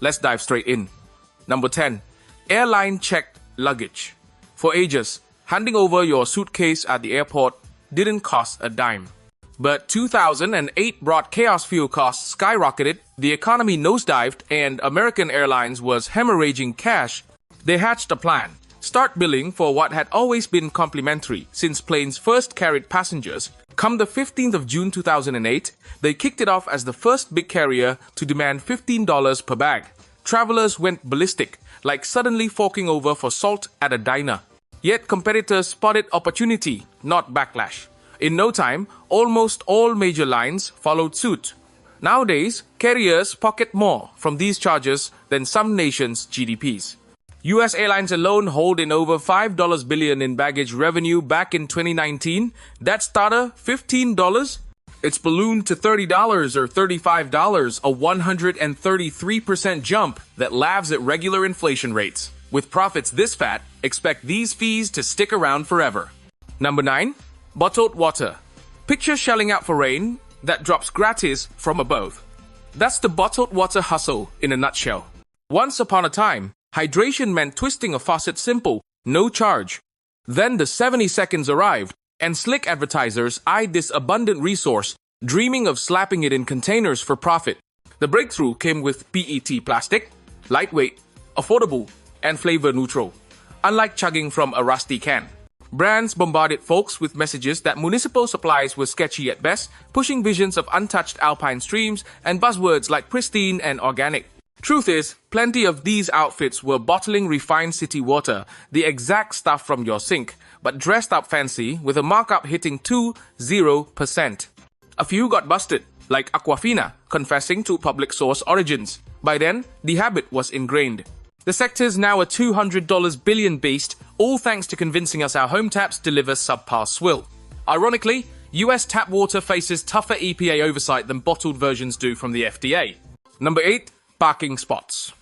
Let's dive straight in. Number 10. Airline checked luggage. For ages, handing over your suitcase at the airport didn't cost a dime. But 2008 brought chaos. Fuel costs skyrocketed, the economy nosedived, and American Airlines was hemorrhaging cash. They hatched a plan. Start billing for what had always been complimentary since planes first carried passengers. Come the 15th of June 2008, they kicked it off as the first big carrier to demand $15 per bag. Travelers went ballistic, like suddenly forking over for salt at a diner. Yet competitors spotted opportunity, not backlash. In no time, almost all major lines followed suit. Nowadays, carriers pocket more from these charges than some nations' GDPs. US airlines alone hold in over $5 billion in baggage revenue back in 2019. That starter, $15, it's ballooned to $30 or $35, a 133% jump that laughs at regular inflation rates. With profits this fat, expect these fees to stick around forever. Number 9. Bottled water. Picture shelling out for rain that drops gratis from above. That's the bottled water hustle in a nutshell. Once upon a time, hydration meant twisting a faucet simple, no charge. Then the 70 seconds arrived, and slick advertisers eyed this abundant resource, dreaming of slapping it in containers for profit. The breakthrough came with PET plastic, lightweight, affordable, and flavor neutral. Unlike chugging from a rusty can. Brands bombarded folks with messages that municipal supplies were sketchy at best, pushing visions of untouched alpine streams and buzzwords like pristine and organic. Truth is, plenty of these outfits were bottling refined city water, the exact stuff from your sink, but dressed up fancy with a markup hitting 20%. A few got busted, like Aquafina, confessing to public source origins. By then, the habit was ingrained. The sector's now a $200 billion beast, all thanks to convincing us our home taps deliver subpar swill. Ironically, US tap water faces tougher EPA oversight than bottled versions do from the FDA. Number 8. Parking spots.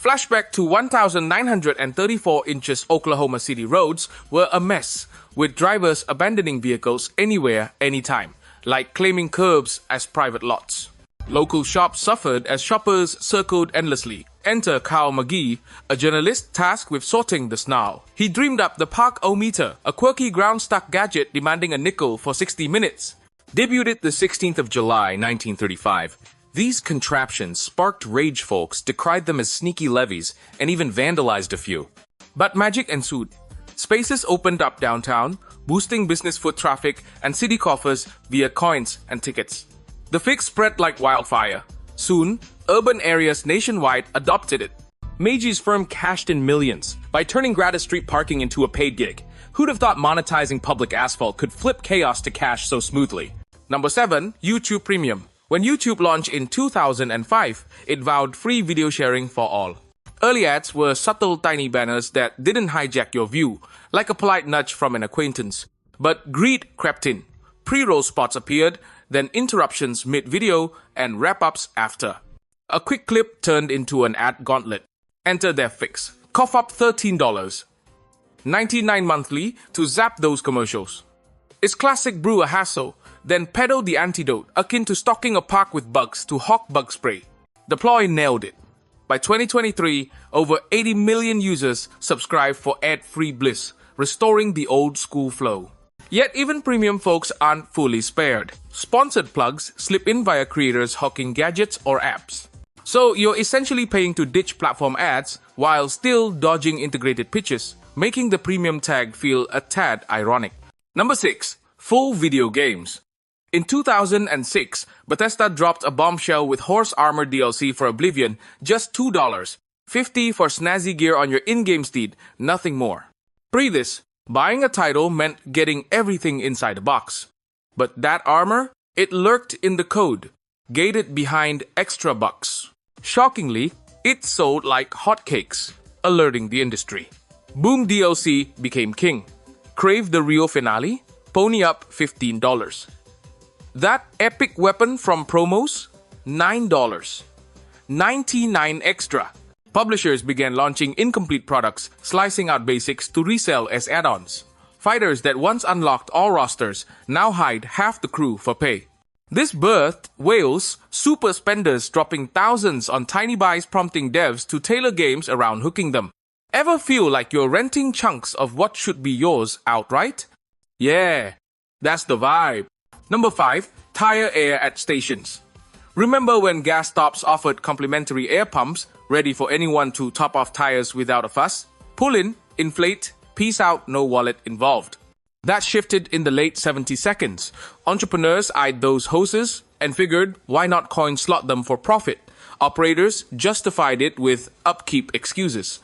Flashback to 1,934 inches Oklahoma City roads were a mess, with drivers abandoning vehicles anywhere, anytime, like claiming curbs as private lots. Local shops suffered as shoppers circled endlessly. Enter Kyle McGee, a journalist tasked with sorting the snarl. He dreamed up the Park-O-Meter, a quirky ground-stuck gadget demanding a nickel for 60 minutes. Debuted the 16th of July, 1935. These contraptions sparked rage. Folks decried them as sneaky levies and even vandalized a few. But magic ensued. Spaces opened up downtown, boosting business foot traffic and city coffers via coins and tickets. The fix spread like wildfire. Soon, urban areas nationwide adopted it. Meijei's firm cashed in millions by turning gratis street parking into a paid gig. Who'd have thought monetizing public asphalt could flip chaos to cash so smoothly? Number 7. YouTube Premium. When YouTube launched in 2005, it vowed free video sharing for all. Early ads were subtle tiny banners that didn't hijack your view, like a polite nudge from an acquaintance. But greed crept in. Pre-roll spots appeared, then interruptions mid-video and wrap-ups after. A quick clip turned into an ad gauntlet. Enter their fix. Cough up $13. $99 monthly to zap those commercials. Is classic brew a hassle? Then peddle the antidote, akin to stocking a park with bugs to hawk bug spray. The ploy nailed it. By 2023, over 80 million users subscribe for ad-free bliss, restoring the old-school flow. Yet even premium folks aren't fully spared. Sponsored plugs slip in via creators hawking gadgets or apps. So you're essentially paying to ditch platform ads while still dodging integrated pitches, making the premium tag feel a tad ironic. Number 6. Full video games. In 2006, Bethesda dropped a bombshell with Horse Armor DLC for Oblivion, just $2. $50 for snazzy gear on your in-game steed, nothing more. Pre this, buying a title meant getting everything inside the box. But that armor, it lurked in the code, gated behind extra bucks. Shockingly, it sold like hotcakes, alerting the industry. Boom DLC became king. Crave the real finale? Pony up $15. That epic weapon from promos? $9. 99 extra. Publishers began launching incomplete products, slicing out basics to resell as add-ons. Fighters that once unlocked all rosters now hide half the crew for pay. This birthed whales, super spenders dropping thousands on tiny buys prompting devs to tailor games around hooking them. Ever feel like you're renting chunks of what should be yours outright? Yeah, that's the vibe. Number 5. Tire air at stations. Remember when gas stops offered complimentary air pumps ready for anyone to top off tires without a fuss? Pull in, inflate, peace out, no wallet involved. That shifted in the late 70 seconds. Entrepreneurs eyed those hoses and figured, why not coin slot them for profit? Operators justified it with upkeep excuses.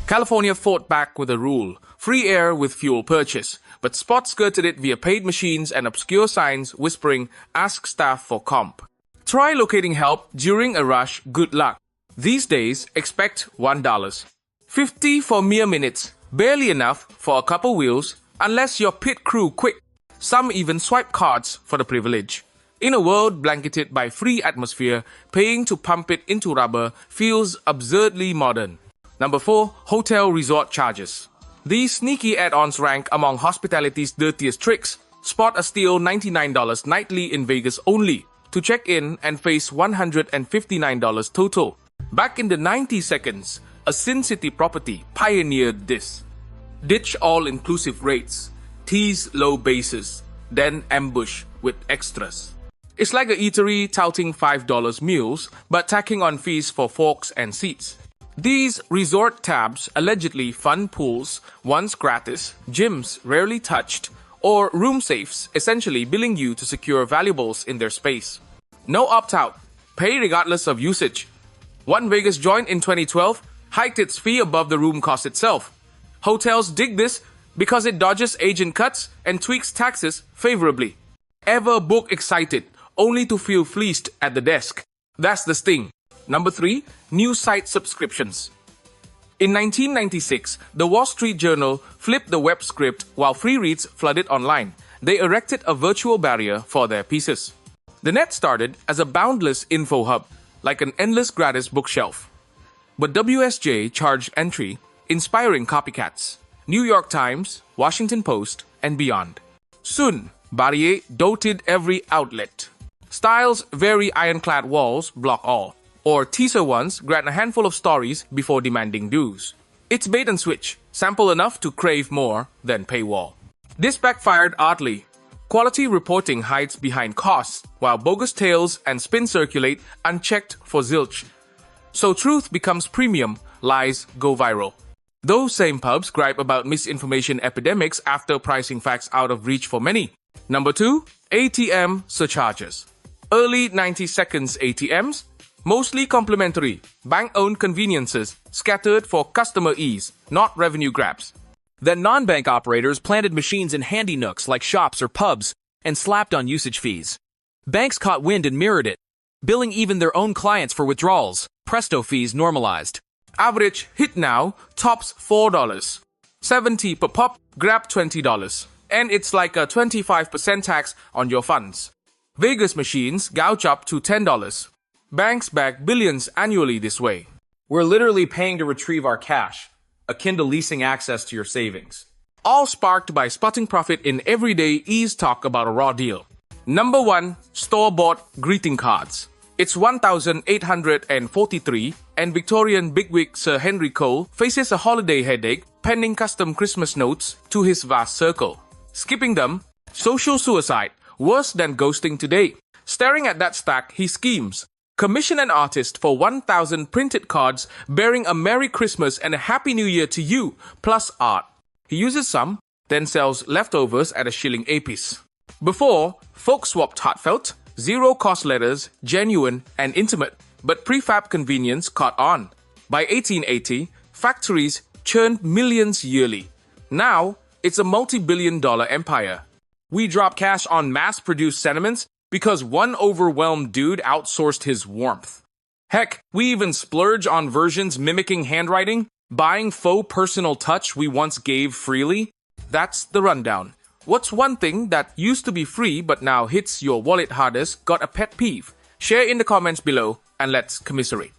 California fought back with a rule, free air with fuel purchase, but Spot skirted it via paid machines and obscure signs whispering, ask staff for comp. Try locating help during a rush, good luck. These days, expect $1. $50 for mere minutes, barely enough for a couple wheels, unless you're pit crew quick. Some even swipe cards for the privilege. In a world blanketed by free atmosphere, paying to pump it into rubber feels absurdly modern. Number 4. Hotel resort charges. These sneaky add-ons rank among hospitality's dirtiest tricks. Spot a steal $99 nightly in Vegas only to check in and face $159 total. Back in the 90 seconds, a Sin City property pioneered this. Ditch all-inclusive rates, tease low bases, then ambush with extras. It's like a eatery touting $5 meals, but tacking on fees for forks and seats. These resort tabs allegedly fund pools, once gratis, gyms rarely touched, or room safes essentially billing you to secure valuables in their space. No opt-out, pay regardless of usage. One Vegas joint in 2012 hiked its fee above the room cost itself. Hotels dig this because it dodges agent cuts and tweaks taxes favorably. Ever book excited, only to feel fleeced at the desk. That's the sting. Number 3. News site subscriptions. In 1996, the Wall Street Journal flipped the web script while free reads flooded online. They erected a virtual barrier for their pieces. The net started as a boundless info hub, like an endless gratis bookshelf. But WSJ charged entry, inspiring copycats. New York Times, Washington Post, and beyond. Soon, Barrier doted every outlet. Styles vary ironclad walls block all. Or teaser ones grant a handful of stories before demanding dues. It's bait and switch, sample enough to crave more than paywall. This backfired oddly. Quality reporting hides behind costs, while bogus tales and spin circulate unchecked for zilch. So truth becomes premium, lies go viral. Those same pubs gripe about misinformation epidemics after pricing facts out of reach for many. Number 2. ATM surcharges. Early 90 seconds ATMs, mostly complimentary, bank-owned conveniences scattered for customer ease, not revenue grabs. Then non-bank operators planted machines in handy nooks like shops or pubs and slapped on usage fees. Banks caught wind and mirrored it, billing even their own clients for withdrawals. Presto fees normalized. Average hit now tops $4. 70 per pop, grab $20. And it's like a 25% tax on your funds. Vegas machines gouge up to $10. Banks bag billions annually this way. We're literally paying to retrieve our cash, akin to leasing access to your savings. All sparked by spotting profit in everyday ease talk about a raw deal. Number 1. Store-bought greeting cards. It's 1,843 and Victorian bigwig Sir Henry Cole faces a holiday headache penning custom Christmas notes to his vast circle. Skipping them, social suicide, worse than ghosting today. Staring at that stack, he schemes. Commission an artist for 1,000 printed cards bearing a Merry Christmas and a Happy New Year to you, plus art. He uses some, then sells leftovers at a shilling apiece. Before, folk swapped heartfelt, zero-cost letters, genuine and intimate, but prefab convenience caught on. By 1880, factories churned millions yearly. Now, it's a multi-billion-dollar empire. We drop cash on mass-produced sentiments because one overwhelmed dude outsourced his warmth. Heck, we even splurge on versions mimicking handwriting, buying faux personal touch we once gave freely. That's the rundown. What's one thing that used to be free but now hits your wallet hardest? Got a pet peeve? Share in the comments below and let's commiserate.